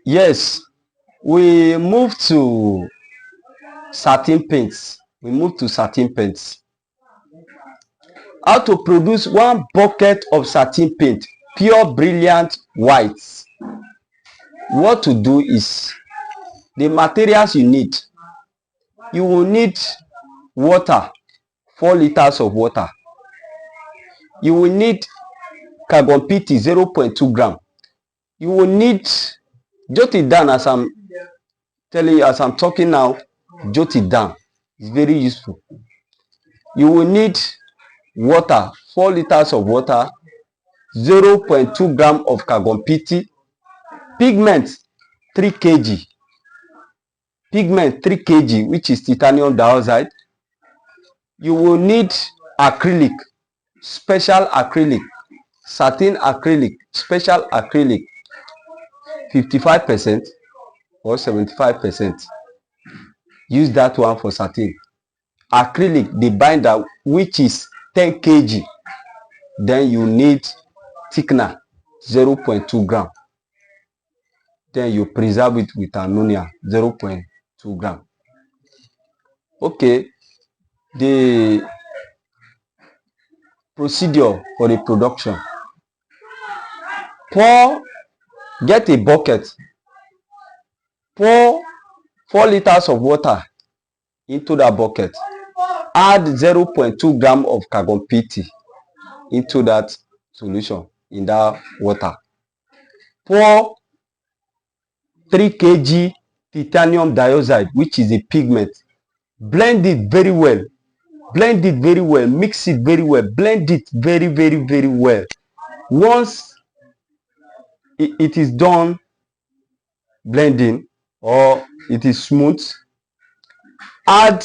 Yes, we move to satin paints. We move to satin paints. How to produce 1 bucket of satin paint, pure brilliant white. What to do is, the materials you need. You will need water, 4 liters of water. You will need carbon PT 0.2 gram. You will need, jot it down as I'm telling you, as I'm talking now, jot it down. It's very useful. You will need water, 4 liters of water, 0.2 gram of carbon PT, pigment 3 kg, pigment 3 kg, which is titanium dioxide. You will need acrylic, special acrylic, satin acrylic, special acrylic, 55% or 75%. Use that one for satin. Acrylic, the binder, which is 10 kg. Then you need thickener, 0.2 gram. Then you preserve it with ammonia, 0.2 gram. Okay, the procedure for the production. Get a bucket, pour 4 liters of water into that bucket, add 0.2 gram of carbon PT into that solution in that water. Pour 3 kg titanium dioxide, which is a pigment. Blend it very well. Blend it very well. Mix it very well. Blend it very, very, very well. Once it is done blending, or it is smooth, add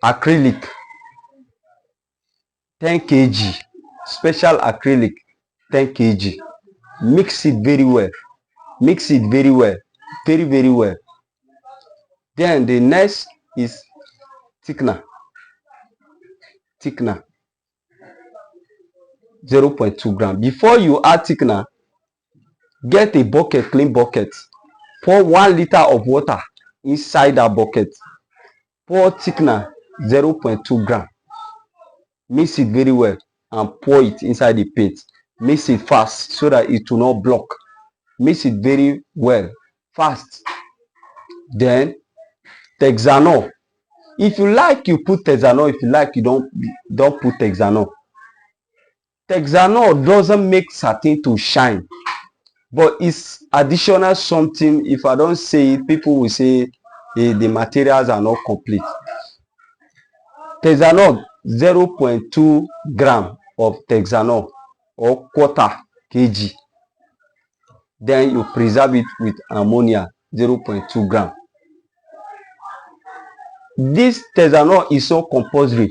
acrylic 10 kg, special acrylic 10 kg. Mix it very well. Mix it very well. Very, very well. Then the next is thickener. Thickener 0.2 gram. Before you add thickener, get a bucket, clean bucket. Pour 1 liter of water inside that bucket. Pour thickener 0.2 gram. Mix it very well and pour it inside the paint. Mix it fast so that it will not block. Mix it very well, fast. Then Texanol. If you like, you put Texanol. If you like, you don't put Texanol. Texanol doesn't make satin to shine, but it's additional something. If I don't say it, people will say the materials are not complete. Texanol 0.2 gram of Texanol, or quarter kg. Then you preserve it with ammonia 0.2 gram. This Texanol is so compulsory.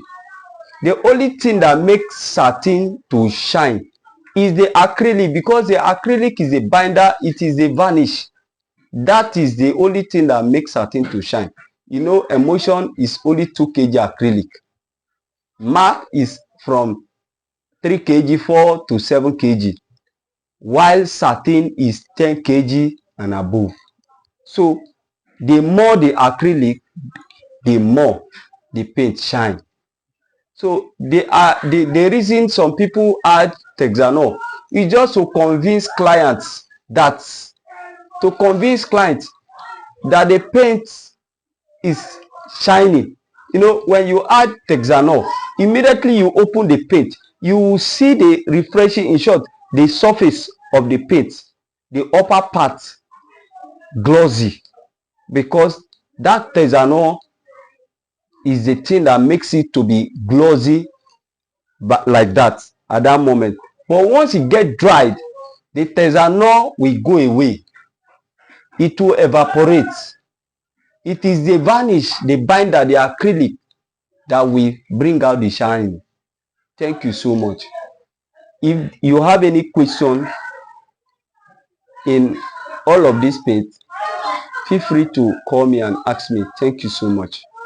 The only thing that makes satin to shine is the acrylic, because the acrylic is a binder, it is a varnish. That is the only thing that makes satin to shine. You know, emulsion is only 2 kg acrylic. MAC is from 3 kg, 4 to 7 kg, while satin is 10 kg and above. So the more the acrylic, the more the paint shine. So the reason some people add Texanol is just to convince clients that the paint is shiny. You know, when you add Texanol, immediately you open the paint, you will see the refreshing, in short, the surface of the paint, the upper part glossy, because that Texanol is the thing that makes it to be glossy, but like that at that moment. But once it get dried, the Texanol will go away. It will evaporate. It is the varnish, the binder, the acrylic that will bring out the shine. Thank you so much. If you have any question in all of this paint, feel free to call me and ask me. Thank you so much.